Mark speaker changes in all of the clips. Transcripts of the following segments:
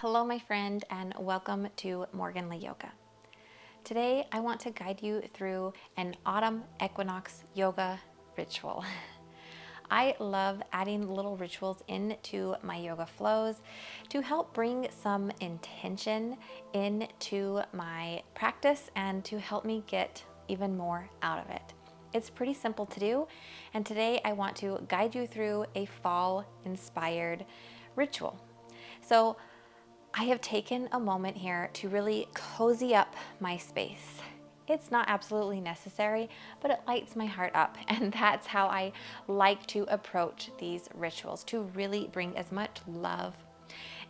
Speaker 1: Hello, my friend, and welcome to Morganlee Yoga. Today, I want to guide you through an autumn equinox yoga ritual. I love adding little rituals into my yoga flows to help bring some intention into my practice and to help me get even more out of it. It's pretty simple to do, and today I want to guide you through a fall-inspired ritual. So I have taken a moment here to really cozy up my space. It's not absolutely necessary, but it lights my heart up, and that's how I like to approach these rituals, to really bring as much love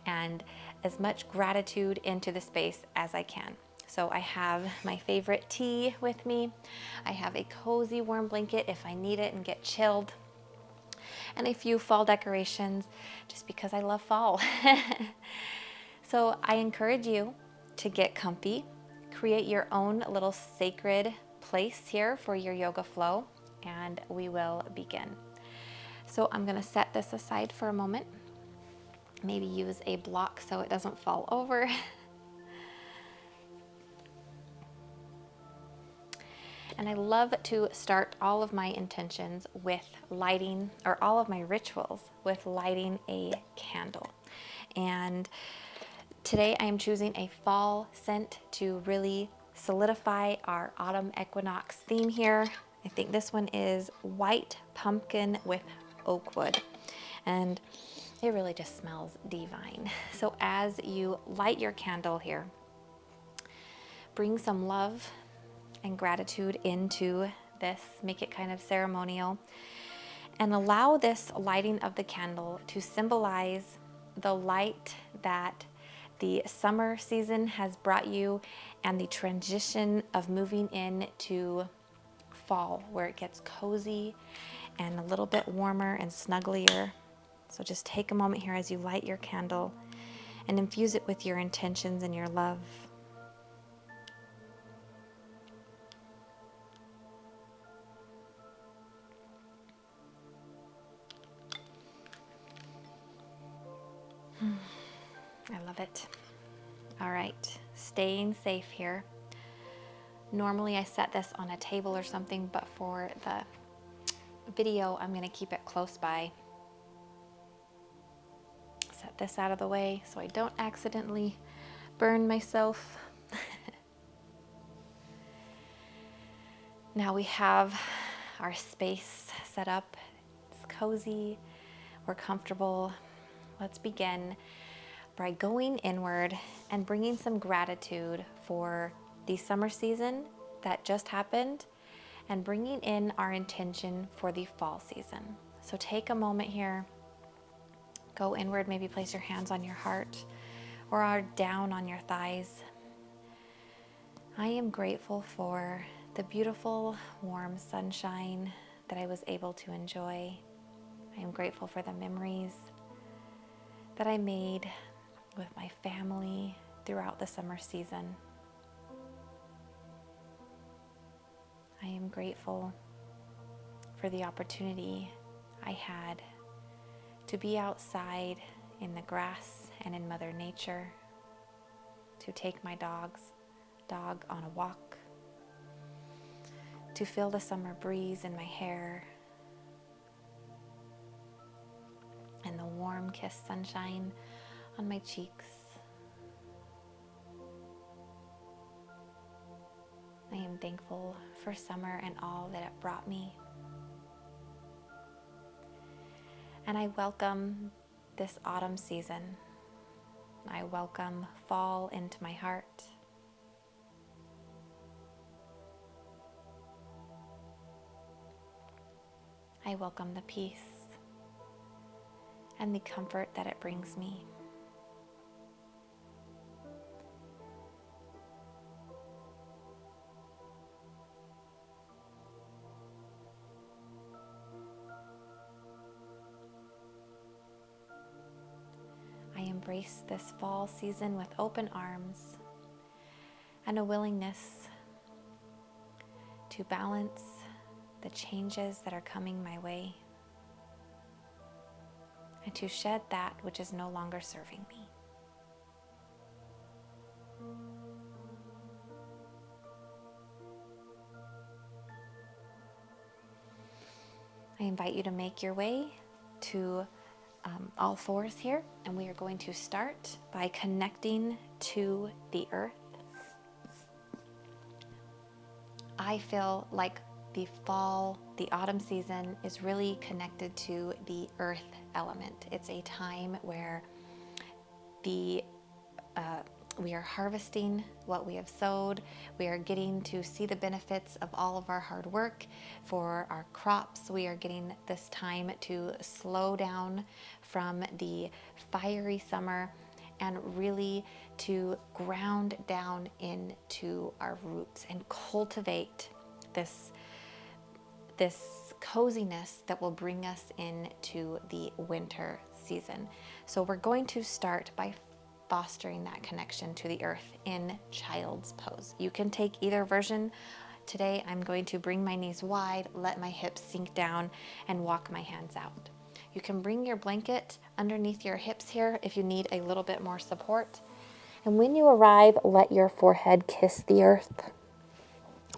Speaker 1: and as much gratitude into the space as I can. So I have my favorite tea with me. I have a cozy warm blanket if I need it and get chilled, and a few fall decorations just because I love fall. So I encourage you to get comfy, create your own little sacred place here for your yoga flow, and we will begin. So I'm going to set this aside for a moment. Maybe use a block so it doesn't fall over. And I love to start all of my intentions with lighting, or all of my rituals with lighting a candle. And today I am choosing a fall scent to really solidify our autumn equinox theme here. I think this one is white pumpkin with oak wood, and it really just smells divine. So as you light your candle here, bring some love and gratitude into this, make it kind of ceremonial, and allow this lighting of the candle to symbolize the light that the summer season has brought you and the transition of moving into fall, where it gets cozy and a little bit warmer and snugglier. So just take a moment here as you light your candle and infuse it with your intentions and your love. I love it. All right, staying safe here. Normally I set this on a table or something, but for the video, I'm gonna keep it close by. Set this out of the way so I don't accidentally burn myself. Now we have our space set up. It's cozy, we're comfortable. Let's begin by going inward and bringing some gratitude for the summer season that just happened and bringing in our intention for the fall season. So take a moment here, go inward, maybe place your hands on your heart or down on your thighs. I am grateful for the beautiful warm sunshine that I was able to enjoy. I am grateful for the memories that I made with my family throughout the summer season. I am grateful for the opportunity I had to be outside in the grass and in Mother Nature, to take my dog on a walk, to feel the summer breeze in my hair and the warm kissed sunshine on my cheeks. I am thankful for summer and all that it brought me. And I welcome this autumn season. I welcome fall into my heart. I welcome the peace and the comfort that it brings me. I embrace this fall season with open arms and a willingness to balance the changes that are coming my way and to shed that which is no longer serving me. invite you to make your way to all fours here, and we are going to start by connecting to the earth. I feel like the fall, the autumn season is really connected to the earth element. It's a time where we are harvesting what we have sowed. We are getting to see the benefits of all of our hard work for our crops. We are getting this time to slow down from the fiery summer and really to ground down into our roots and cultivate this coziness that will bring us into the winter season. So we're going to start by fostering that connection to the earth in child's pose. You can take either version. Today I'm going to bring my knees wide, let my hips sink down, and walk my hands out. You can bring your blanket underneath your hips here if you need a little bit more support. And when you arrive, let your forehead kiss the earth.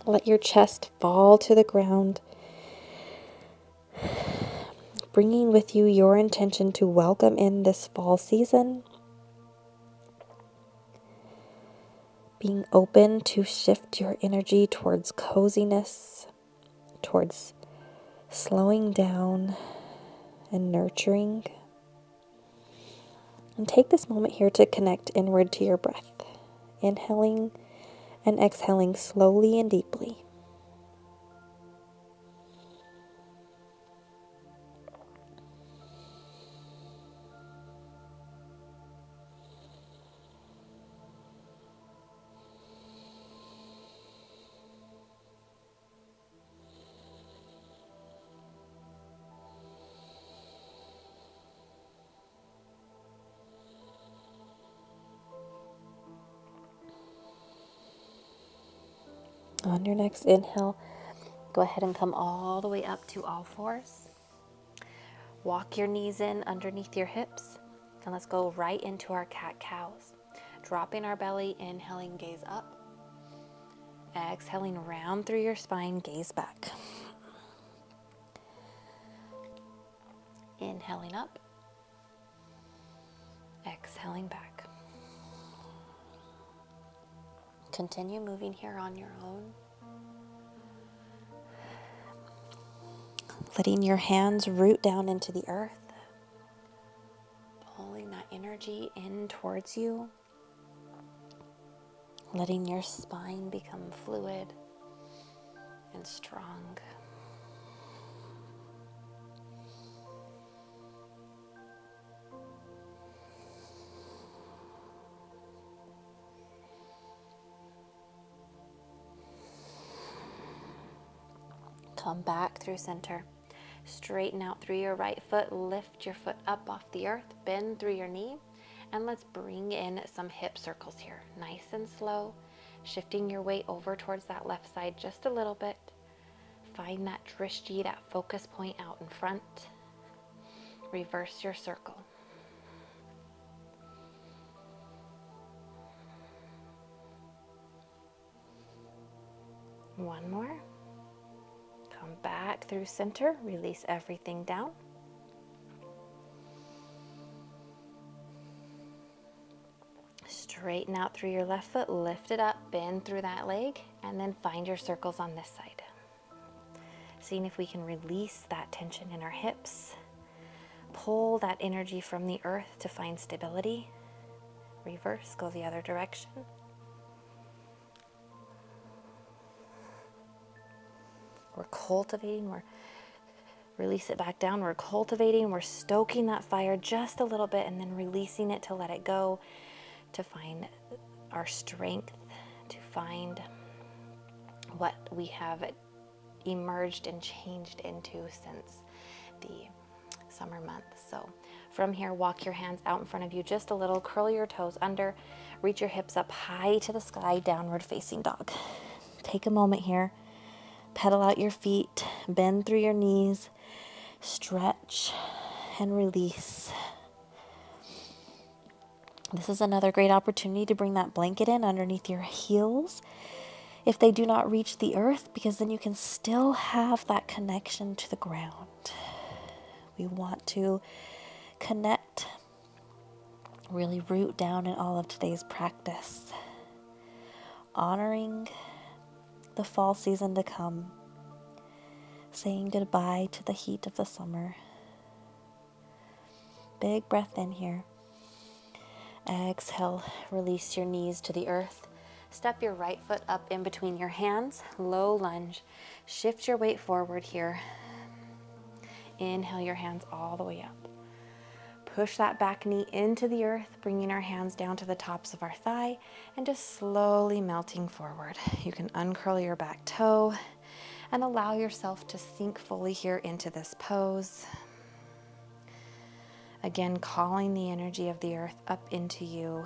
Speaker 1: Let your chest fall to the ground, bringing with you your intention to welcome in this fall season, being open to shift your energy towards coziness, towards slowing down and nurturing. And take this moment here to connect inward to your breath, inhaling and exhaling slowly and deeply. On your next inhale, go ahead and come all the way up to all fours. Walk your knees in underneath your hips, and let's go right into our cat-cows. Dropping our belly, inhaling, gaze up. Exhaling, round through your spine, gaze back. Inhaling up. Exhaling back. Continue moving here on your own. Letting your hands root down into the earth. Pulling that energy in towards you. Letting your spine become fluid and strong. Come back through center. Straighten out through your right foot. Lift your foot up off the earth. Bend through your knee. And let's bring in some hip circles here. Nice and slow. Shifting your weight over towards that left side just a little bit. Find that drishti, that focus point out in front. Reverse your circle. One more. Come back through center. Release everything down. Straighten out through your left foot. Lift it up. Bend through that leg. And then find your circles on this side. Seeing if we can release that tension in our hips. Pull that energy from the earth to find stability. Reverse. Go the other direction. We're cultivating, release it back down. We're cultivating, we're stoking that fire just a little bit and then releasing it to let it go, to find our strength, to find what we have emerged and changed into since the summer months. So from here, walk your hands out in front of you just a little, curl your toes under, reach your hips up high to the sky, downward facing dog. Take a moment here. Pedal out your feet, bend through your knees, stretch and release. This is another great opportunity to bring that blanket in underneath your heels if they do not reach the earth, because then you can still have that connection to the ground.
Speaker 2: heart. We want to connect, really root down in all of today's practice, honoring the fall season to come, saying goodbye to the heat of the summer. Big breath in here. Exhale, release your knees to the earth. Step your right foot up in between your hands, low lunge. Shift your weight forward here. Inhale your hands all the way up. Push that back knee into the earth, bringing our hands down to the tops of our thigh and just slowly melting forward. You can uncurl your back toe and allow yourself to sink fully here into this pose. Again, calling the energy of the earth up into you,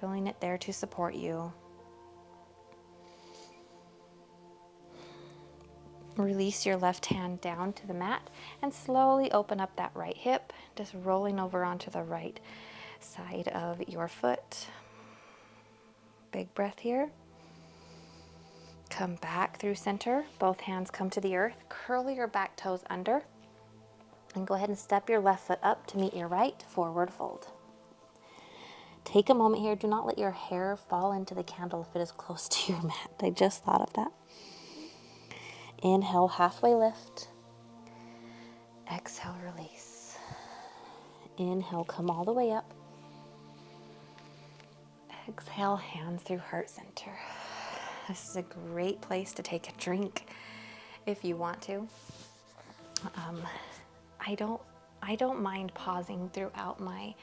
Speaker 2: feeling it there to support you. Release your left hand down to the mat and slowly open up that right hip, just rolling over onto the right side of your foot. Big breath here. Come back through center. Both hands come to the earth. Curl your back toes under. And go ahead and step your left foot up to meet your right, forward fold. Take a moment here. Do not let your hair fall into the candle if it is close to your mat. I just thought of that. Inhale, halfway lift. Exhale, release. Inhale, come all the way up. Exhale, hands through heart center. This is a great place to take a drink if you want to. I don't mind pausing throughout my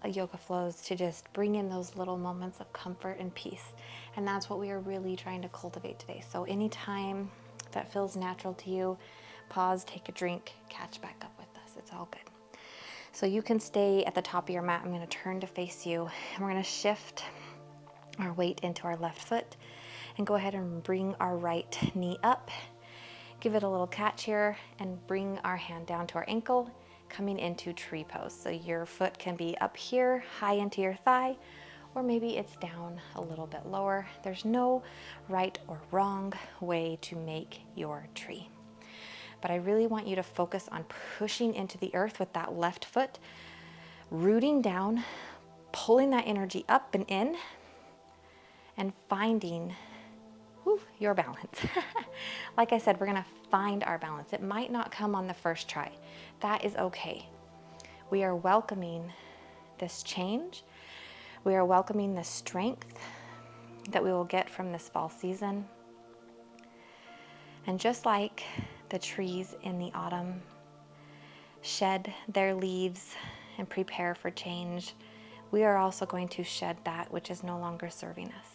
Speaker 2: yoga flows to just bring in those little moments of comfort and peace. And that's what we are really trying to cultivate today. So anytime that feels natural to you, pause, take a drink, catch back up with us. It's all good. So you can stay at the top of your mat. I'm going to turn to face you, and we're going to shift our weight into our left foot and go ahead and bring our right knee up. Give it a little catch here and bring our hand down to our ankle, coming into tree pose. So your foot can be up here, high into your thigh, or maybe it's down a little bit lower. There's no right or wrong way to make your tree. But I really want you to focus on pushing into the earth with that left foot, rooting down, pulling that energy up and in, and finding your balance. Like I said, we're gonna find our balance. It might not come on the first try. That is okay. We are welcoming this change. We are welcoming the strength that we will get from this fall season. And just like the trees in the autumn shed their leaves and prepare for change, we are also going to shed that which is no longer serving us.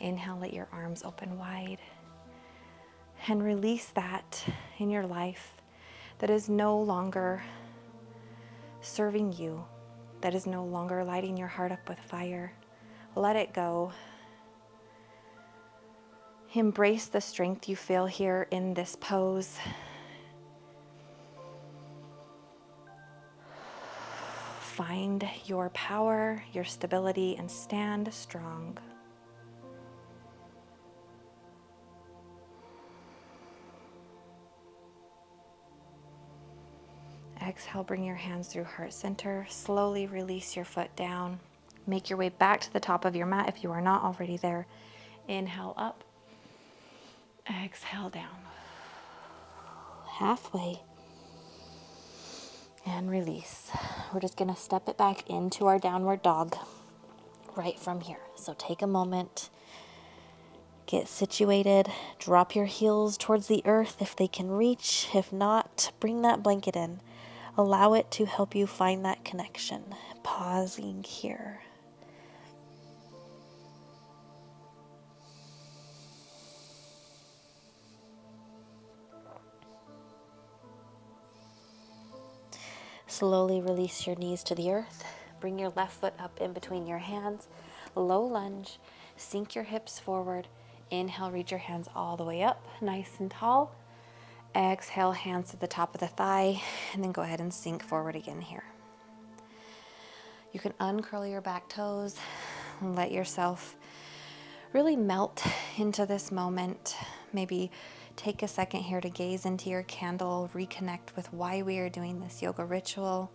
Speaker 2: Inhale, let your arms open wide and release that in your life that is no longer serving you, that is no longer lighting your heart up with fire. Let it go. Embrace the strength you feel here in this pose. Find your power, your stability, and stand strong. Exhale, bring your hands through heart center. Slowly release your foot down. Make your way back to the top of your mat if you are not already there. Inhale up. Exhale down. Halfway. And release. We're just going to step it back into our downward dog right from here. So take a moment. Get situated. Drop your heels towards the earth if they can reach. If not, bring that blanket in. Allow it to help you find that connection. Pausing here. Slowly release your knees to the earth. Bring your left foot up in between your hands. Low lunge. Sink your hips forward. Inhale, reach your hands all the way up, nice and tall. Exhale, hands to the top of the thigh, and then go ahead and sink forward again here. You can uncurl your back toes and let yourself really melt into this moment. Maybe take a second here to gaze into your candle, reconnect with why we are doing this yoga ritual.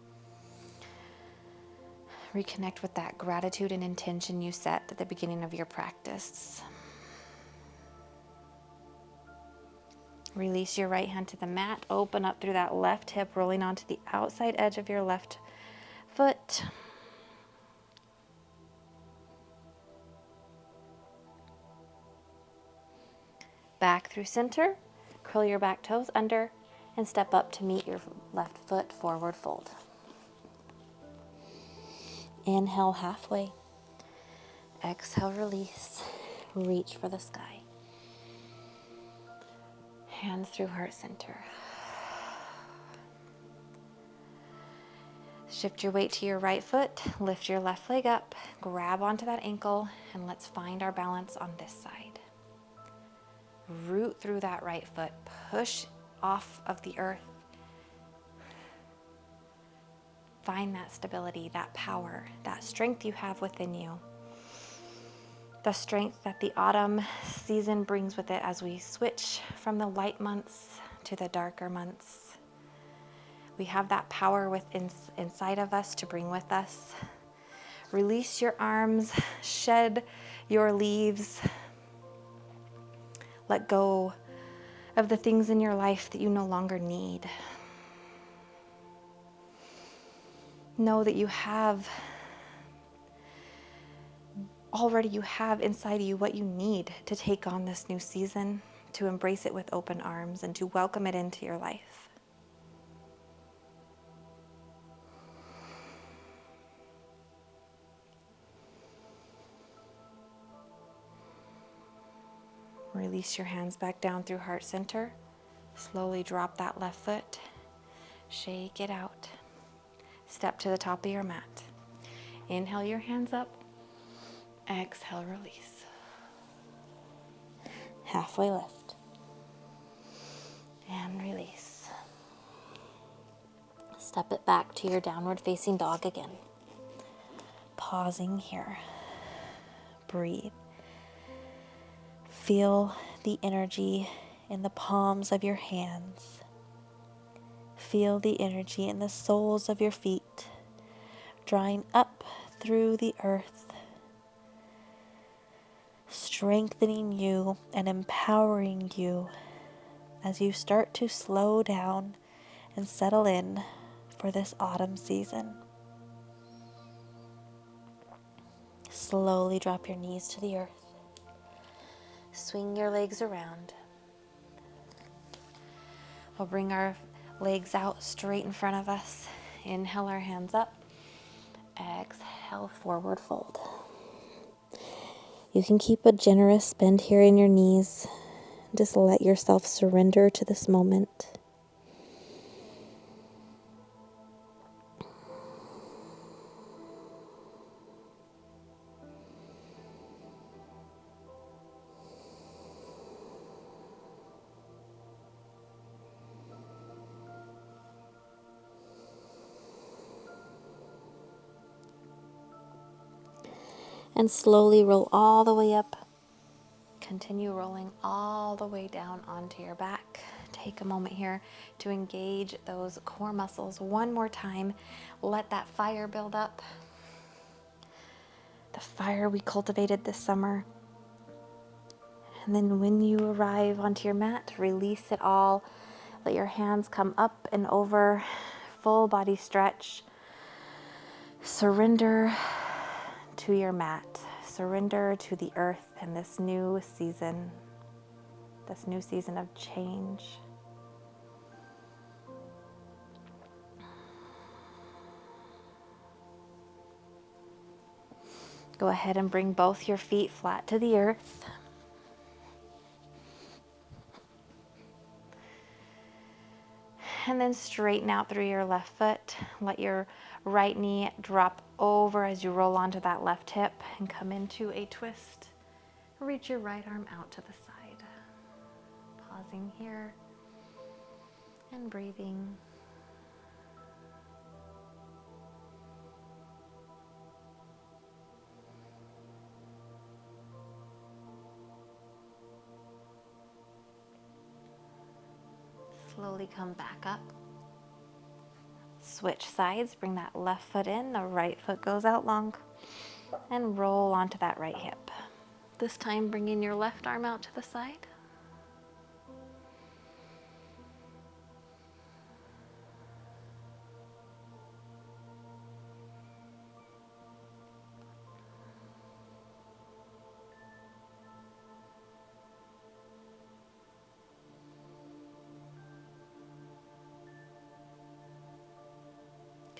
Speaker 2: Reconnect with that gratitude and intention you set at the beginning of your practice. Release your right hand to the mat. Open up through that left hip, rolling onto the outside edge of your left foot. Back through center. Curl your back toes under and step up to meet your left foot, forward fold. Inhale halfway. Exhale, release. Reach for the sky. Hands through heart center. Shift your weight to your right foot, lift your left leg up, grab onto that ankle, and let's find our balance on this side. Root through that right foot, push off of the earth. Find that stability, that power, that strength you have within you. The strength that the autumn season brings with it as we switch from the light months to the darker months. We have that power inside of us to bring with us. Release your arms, shed your leaves. Let go of the things in your life that you no longer need. Know that you have inside of you what you need to take on this new season, to embrace it with open arms and to welcome it into your life. Release your hands back down through heart center. Slowly drop that left foot. Shake it out. Step to the top of your mat. Inhale your hands up. Exhale, release. Halfway lift. And release. Step it back to your downward facing dog again. Pausing here. Breathe. Feel the energy in the palms of your hands. Feel the energy in the soles of your feet, drawing up through the earth, strengthening you and empowering you as you start to slow down and settle in for this autumn season. Slowly drop your knees to the earth. Swing your legs around. We'll bring our legs out straight in front of us. Inhale our hands up. Exhale, forward fold. You can keep a generous bend here in your knees. Just let yourself surrender to this moment. And slowly roll all the way up. Continue rolling all the way down onto your back. Take a moment here to engage those core muscles one more time. Let that fire build up. The fire we cultivated this summer. And then when you arrive onto your mat, release it all. Let your hands come up and over. Full body stretch. Surrender to your mat. Surrender to the earth and this new season of change. Go ahead and bring both your feet flat to the earth. And then straighten out through your left foot. Let your right knee drop over as you roll onto that left hip and come into a twist. Reach your right arm out to the side. Pausing here and breathing. slowly come back up. Switch sides, bring that left foot in, the right foot goes out long, and roll onto that right hip. This time bringing your left arm out to the side.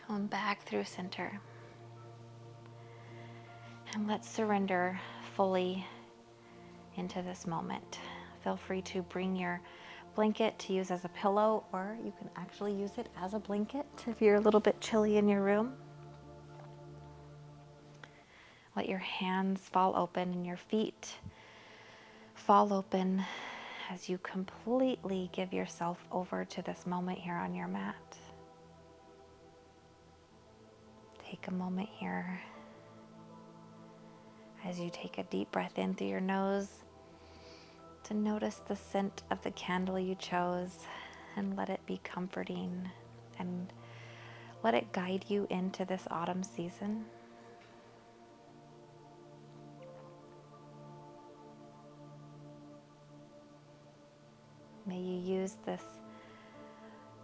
Speaker 2: Come back through center. And let's surrender fully into this moment. Feel free to bring your blanket to use as a pillow, or you can actually use it as a blanket if you're a little bit chilly in your room. Let your hands fall open and your feet fall open as you completely give yourself over to this moment here on your mat. Take a moment here as you take a deep breath in through your nose to notice the scent of the candle you chose and let it be comforting and let it guide you into this autumn season. May you use this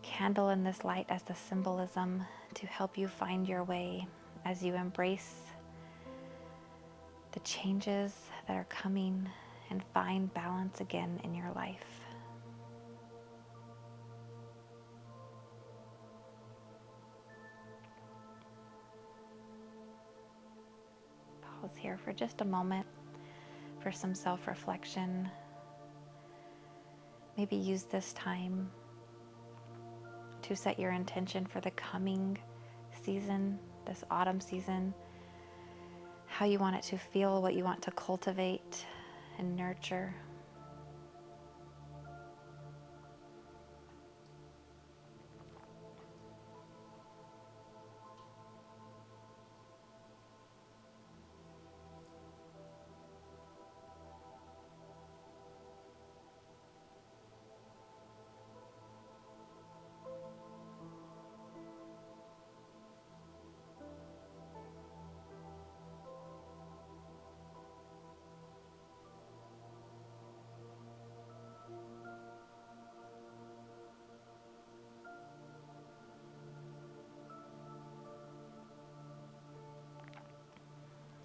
Speaker 2: candle and this light as the symbolism to help you find your way as you embrace the changes that are coming and find balance again in your life. Pause here for just a moment for some self-reflection. Maybe use this time to set your intention for the coming season, this autumn season, how you want it to feel, what you want to cultivate and nurture.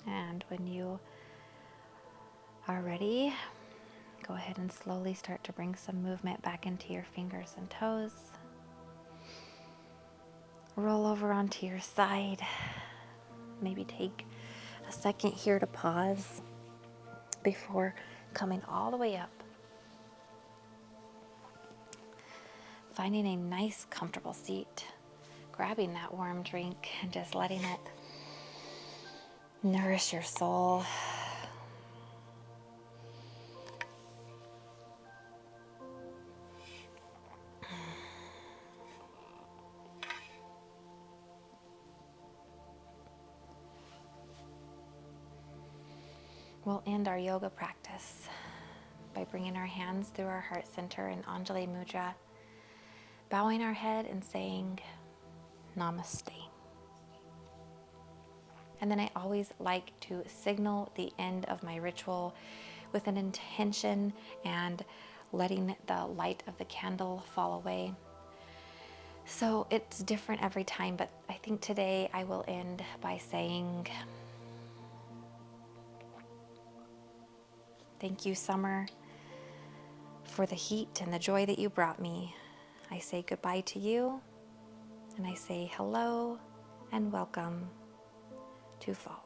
Speaker 2: And when you are ready, go ahead and slowly start to bring some movement back into your fingers and toes. Roll over onto your side. Maybe take a second here to pause before coming all the way up. Finding a nice, comfortable seat, grabbing that warm drink and just letting it nourish your soul. We'll end our yoga practice by bringing our hands through our heart center in Anjali Mudra, bowing our head and saying Namaste. And then I always like to signal the end of my ritual with an intention and letting the light of the candle fall away. So it's different every time, but I think today I will end by saying, thank you, summer, for the heat and the joy that you brought me. I say goodbye to you, and I say hello and welcome to fall.